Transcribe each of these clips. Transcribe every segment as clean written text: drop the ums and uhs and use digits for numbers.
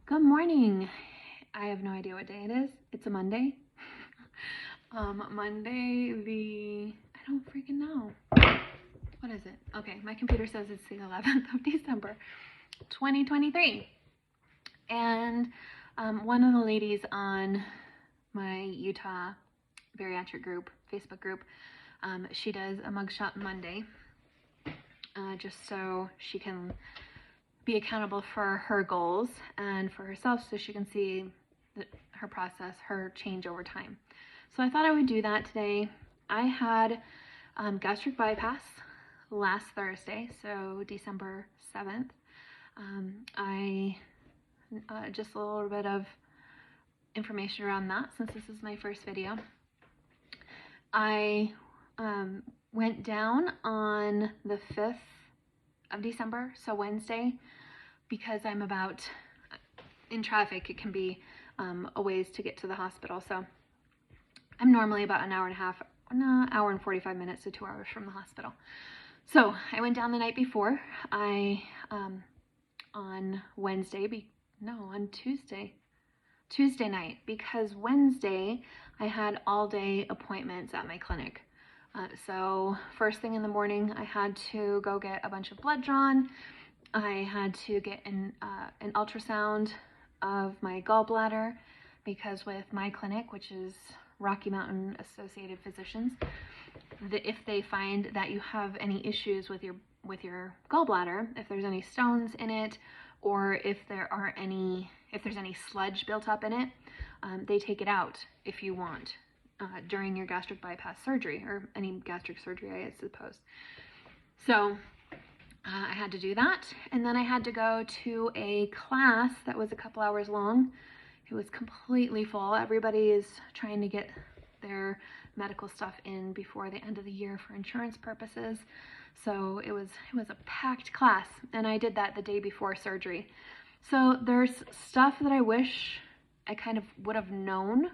Good morning. I have no idea what day it is. It's a Monday. I don't freaking know. What is it? Okay, my computer says it's the 11th of December, 2023. And one of the ladies on my Utah bariatric group, Facebook group, she does a mugshot Monday, just so she can be accountable for her goals and for herself, so she can see her process, her change over time. So I thought I would do that today. I had gastric bypass last Thursday, so December 7th. I just a little bit of information around that, since this is my first video. I went down on the 5th of December, so Wednesday, because I'm about in traffic. It can be a ways to get to the hospital, so I'm normally about an hour and a half, hour and 45 minutes to 2 hours from the hospital. So I went down the night before. On Tuesday night, because Wednesday I had all day appointments at my clinic. So first thing in the morning, I had to go get a bunch of blood drawn. I had to get an ultrasound of my gallbladder, because with my clinic, which is Rocky Mountain Associated Physicians, if they find that you have any issues with your gallbladder, if there's any stones in it, or if there's any sludge built up in it, they take it out if you want during your gastric bypass surgery, or any gastric surgery, I suppose. So I had to do that, and then I had to go to a class that was a couple hours long. It was completely full. Everybody is trying to get their medical stuff in before the end of the year for insurance purposes. So it was a packed class, and I did that the day before surgery. So there's stuff that I wish I kind of would have known.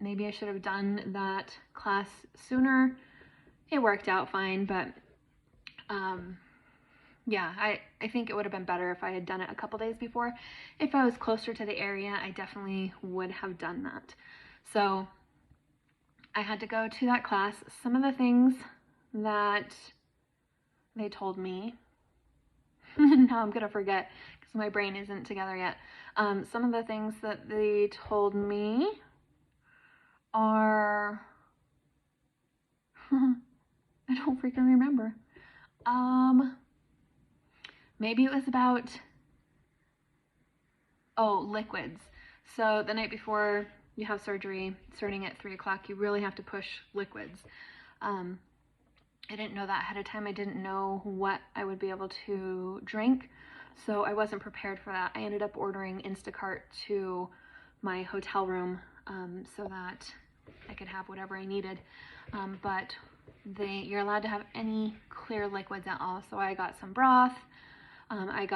Maybe I should have done that class sooner. It worked out fine, but yeah, I think it would have been better if I had done it a couple days before. If I was closer to the area, I definitely would have done that. So I had to go to that class. Some of the things that they told me, now I'm gonna forget because my brain isn't together yet. Some of the things that they told me are, I don't freaking remember. Maybe it was about, liquids. So the night before you have surgery, starting at 3 o'clock, you really have to push liquids. I didn't know that ahead of time. I didn't know what I would be able to drink, so I wasn't prepared for that. I ended up ordering Instacart to my hotel room so that I could have whatever I needed. But you're allowed to have any clear liquids at all. So I got some broth. I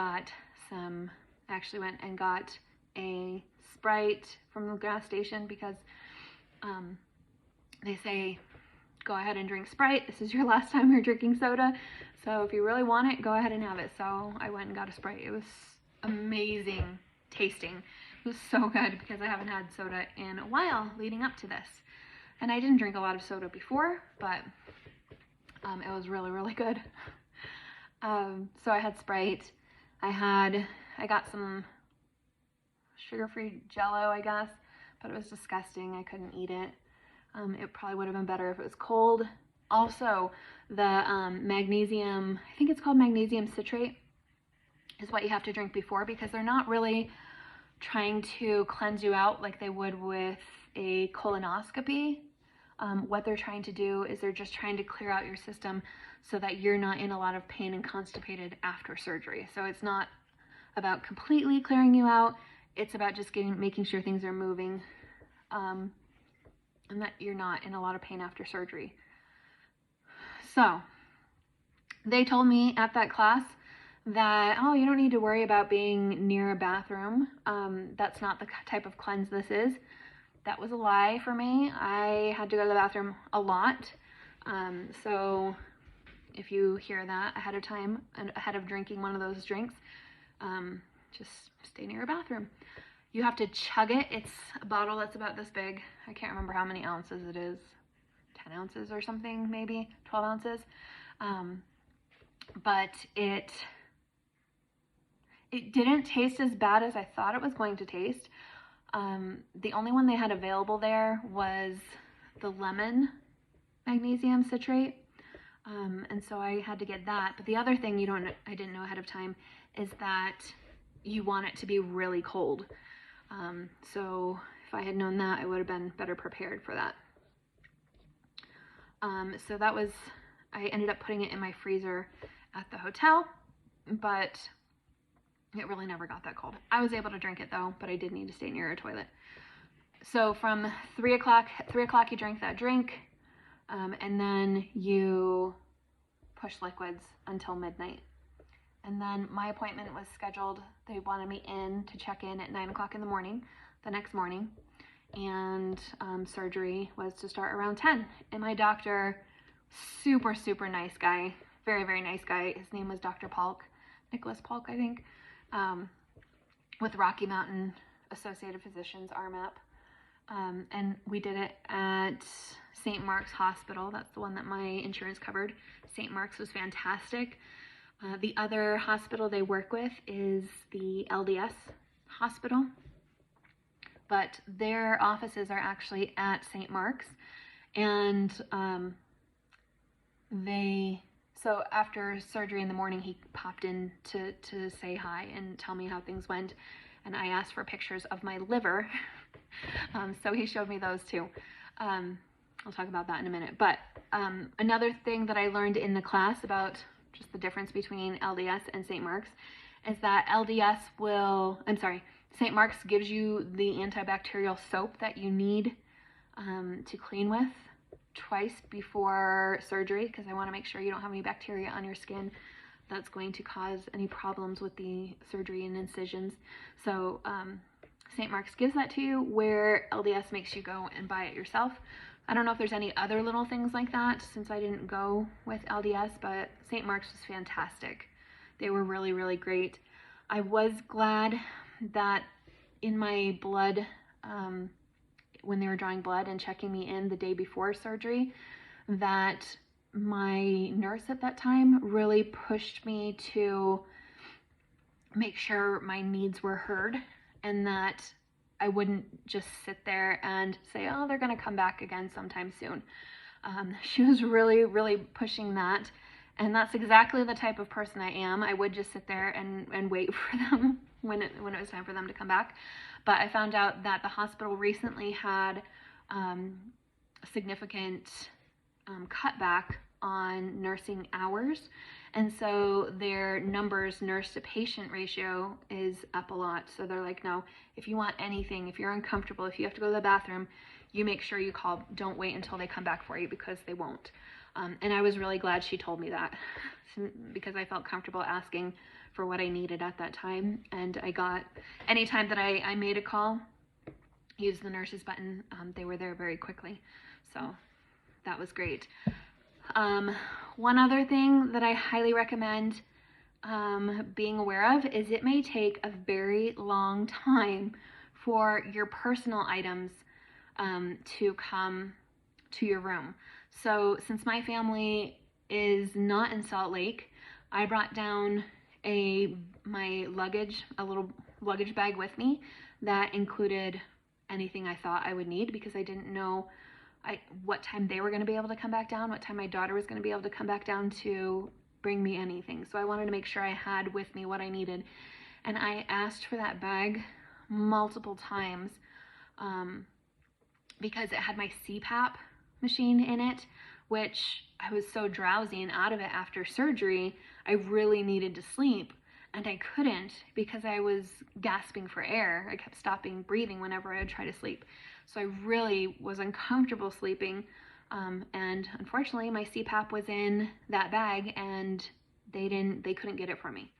actually went and got a Sprite from the gas station, because they say, go ahead and drink Sprite. This is your last time you're drinking soda. So if you really want it, go ahead and have it. So I went and got a Sprite. It was amazing tasting. It was so good, because I haven't had soda in a while leading up to this. And I didn't drink a lot of soda before, but it was really, really good. So I had Sprite. I got some sugar-free Jello, I guess, but it was disgusting. I couldn't eat it. It probably would have been better if it was cold. Also, the magnesium, I think it's called magnesium citrate, is what you have to drink before, because they're not really trying to cleanse you out like they would with a colonoscopy. What they're trying to do is they're just trying to clear out your system so that you're not in a lot of pain and constipated after surgery. So it's not about completely clearing you out. It's about just making sure things are moving, and that you're not in a lot of pain after surgery. So they told me at that class that, you don't need to worry about being near a bathroom. That's not the type of cleanse this is. That was a lie for me. I had to go to the bathroom a lot. So if you hear that ahead of time and ahead of drinking one of those drinks, just stay near a bathroom. You have to chug it. It's a bottle that's about this big. I can't remember how many ounces it is. 10 ounces or something, maybe 12 ounces. But it didn't taste as bad as I thought it was going to taste. The only one they had available there was the lemon magnesium citrate. And so I had to get that. But the other thing I didn't know ahead of time is that you want it to be really cold. So if I had known that, I would have been better prepared for that. So that was, I ended up putting it in my freezer at the hotel, but it really never got that cold. I was able to drink it though, but I did need to stay near a toilet. So from 3 o'clock you drink that drink, and then you push liquids until midnight. And then my appointment was scheduled. They wanted me in to check in at 9 o'clock in the morning, the next morning. And surgery was to start around 10. And my doctor, super, super nice guy, very, very nice guy. His name was Dr. Polk, Nicholas Polk, I think, with Rocky Mountain Associated Physicians, RMAP. And we did it at St. Mark's Hospital. That's the one that my insurance covered. St. Mark's was fantastic. The other hospital they work with is the LDS hospital, but their offices are actually at St. Mark's. And so after surgery in the morning, he popped in to say hi and tell me how things went. And I asked for pictures of my liver. So he showed me those too. I'll talk about that in a minute. But another thing that I learned in the class about just the difference between LDS and St. Mark's is that St. Mark's gives you the antibacterial soap that you need to clean with twice before surgery, because I want to make sure you don't have any bacteria on your skin that's going to cause any problems with the surgery and incisions. So St. Mark's gives that to you, where LDS makes you go and buy it yourself. I don't know if there's any other little things like that since I didn't go with LDS, but St. Mark's was fantastic. They were really, really great. I was glad that in my blood, when they were drawing blood and checking me in the day before surgery, that my nurse at that time really pushed me to make sure my needs were heard, and that I wouldn't just sit there and say, oh, they're going to come back again sometime soon. She was really, really pushing that. And that's exactly the type of person I am. I would just sit there and wait for them when it was time for them to come back. But I found out that the hospital recently had a significant cutback on nursing hours. And so their numbers, nurse to patient ratio, is up a lot. So they're like, no, if you want anything, if you're uncomfortable, if you have to go to the bathroom, you make sure you call. Don't wait until they come back for you, because they won't. And I was really glad she told me that, because I felt comfortable asking for what I needed at that time. And I got, anytime that I made a call, used the nurses button, they were there very quickly. So that was great. One other thing that I highly recommend being aware of is it may take a very long time for your personal items to come to your room. So since my family is not in Salt Lake, I brought down my luggage, a little luggage bag with me that included anything I thought I would need, because I didn't know what time they were going to be able to come back down, what time my daughter was going to be able to come back down to bring me anything. So I wanted to make sure I had with me what I needed. And I asked for that bag multiple times because it had my CPAP machine in it, which I was so drowsy and out of it after surgery, I really needed to sleep. And I couldn't because I was gasping for air. I kept stopping breathing whenever I would try to sleep. So I really was uncomfortable sleeping. And unfortunately, my CPAP was in that bag, and they couldn't get it for me.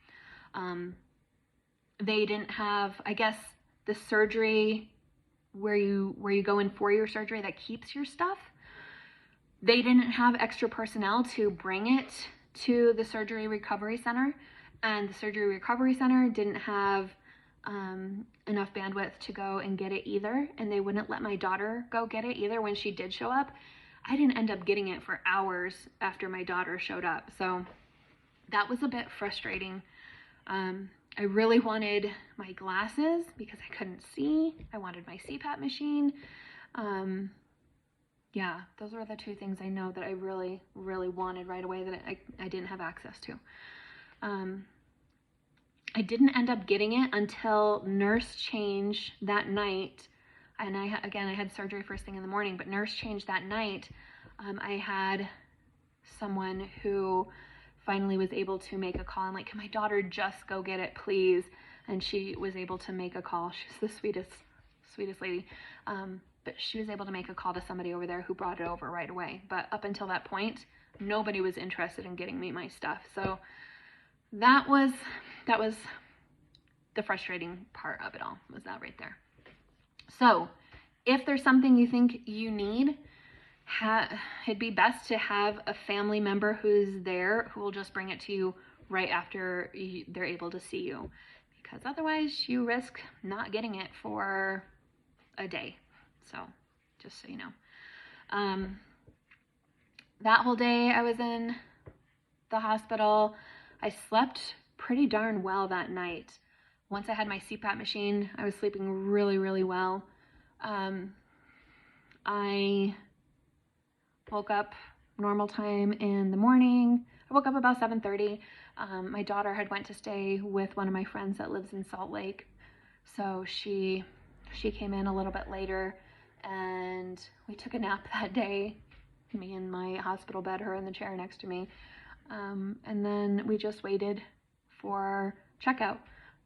They didn't have, I guess, the surgery where you go in for your surgery that keeps your stuff. They didn't have extra personnel to bring it to the surgery recovery center. and the surgery recovery center didn't have enough bandwidth to go and get it either, and they wouldn't let my daughter go get it either when she did show up. I didn't end up getting it for hours after my daughter showed up, so that was a bit frustrating. I really wanted my glasses because I couldn't see. I wanted my CPAP machine. Yeah, those were the two things I know that I really, really wanted right away that I didn't have access to. I didn't end up getting it until nurse change that night. And I had surgery first thing in the morning, but nurse change that night. I had someone who finally was able to make a call. I'm like, can my daughter just go get it, please? And she was able to make a call. She's the sweetest lady. But she was able to make a call to somebody over there who brought it over right away. But up until that point, nobody was interested in getting me my stuff. So that was the frustrating part of it all, was that right there. So if there's something you think you need, it'd be best to have a family member who's there who will just bring it to you right after they're able to see you, because otherwise you risk not getting it for a day. So just so you know, that whole day I was in the hospital. I slept pretty darn well that night. Once I had my CPAP machine, I was sleeping really, really well. I woke up normal time in the morning. I woke up about 7:30. My daughter had went to stay with one of my friends that lives in Salt Lake. So she came in a little bit later, and we took a nap that day. Me in my hospital bed, her in the chair next to me. And then we just waited for checkout,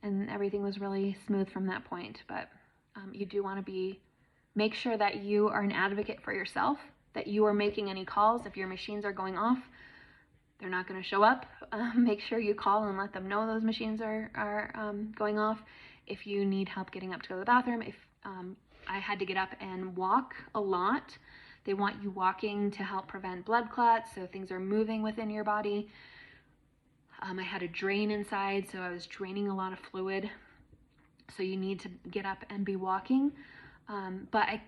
and everything was really smooth from that point. But you do want to make sure that you are an advocate for yourself, that you are making any calls. If your machines are going off, they're not going to show up. Make sure you call and let them know those machines are going off. If you need help getting up to go to the bathroom, if I had to get up and walk a lot, they want you walking to help prevent blood clots, so things are moving within your body. I had a drain inside, so I was draining a lot of fluid. So you need to get up and be walking. But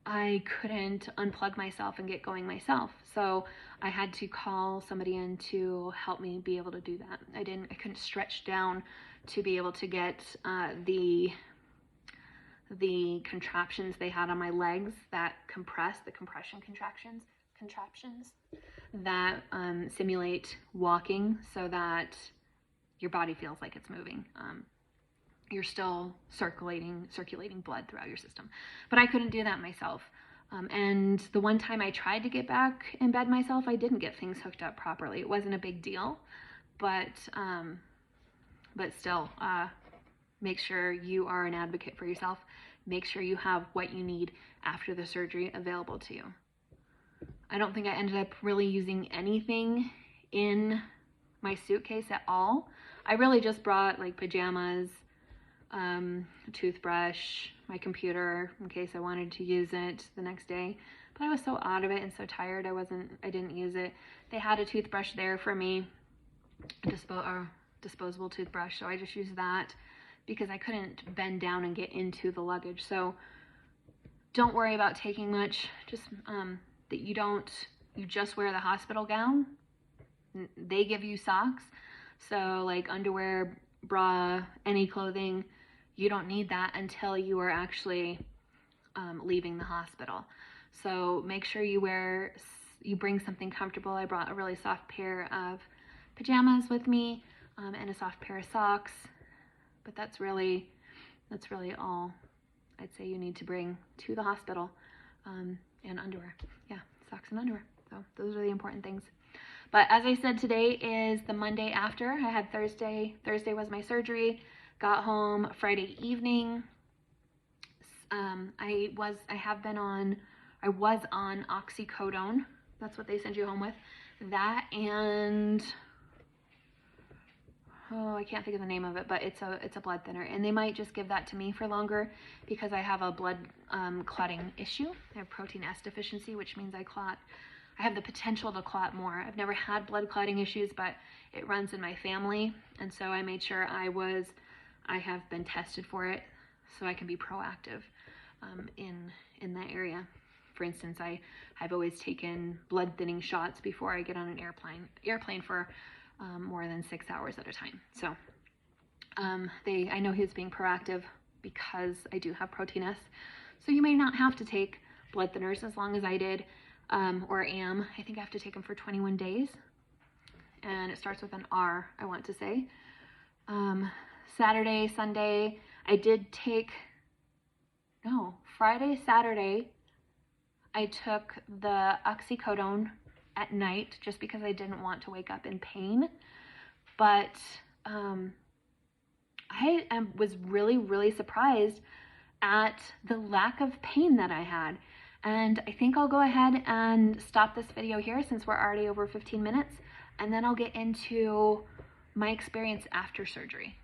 I couldn't unplug myself and get going myself. So I had to call somebody in to help me be able to do that. I couldn't stretch down to be able to get the contraptions they had on my legs that compress, the compression contraptions that simulate walking so that your body feels like it's moving. You're still circulating blood throughout your system. But I couldn't do that myself. And the one time I tried to get back in bed myself, I didn't get things hooked up properly. It wasn't a big deal, but still, make sure you are an advocate for yourself. Make sure you have what you need after the surgery available to you. I don't think I ended up really using anything in my suitcase at all. I really just brought like pajamas, a toothbrush, my computer in case I wanted to use it the next day. But I was so out of it and so tired, I didn't use it. They had a toothbrush there for me, a disposable toothbrush, so I just used that because I couldn't bend down and get into the luggage. So don't worry about taking much. Just that you just wear the hospital gown. They give you socks, so like underwear, bra, any clothing, you don't need that until you are actually leaving the hospital. So make sure you bring something comfortable. I brought a really soft pair of pajamas with me and a soft pair of socks, but that's really all I'd say you need to bring to the hospital, and underwear. Yeah, socks and underwear. So those are the important things. But as I said, today is the Monday after. I had Thursday. Thursday was my surgery. Got home Friday evening. I was on oxycodone. That's what they send you home with. That and I can't think of the name of it, but it's a blood thinner, and they might just give that to me for longer because I have a blood clotting issue. I have protein S deficiency, which means I clot I have the potential to clot more. I've never had blood clotting issues, but it runs in my family. And so I made sure I have been tested for it so I can be proactive in that area. For instance, I've always taken blood thinning shots before I get on an airplane for more than 6 hours at a time. So I know he's being proactive because I do have protein S. So you may not have to take blood thinners as long as I did, or am. I think I have to take them for 21 days. And it starts with an R, I want to say. Saturday, Sunday, I did take, no, Friday, Saturday, I took the oxycodone at night just because I didn't want to wake up in pain. But I was really, really surprised at the lack of pain that I had. And I think I'll go ahead and stop this video here since we're already over 15 minutes, and then I'll get into my experience after surgery.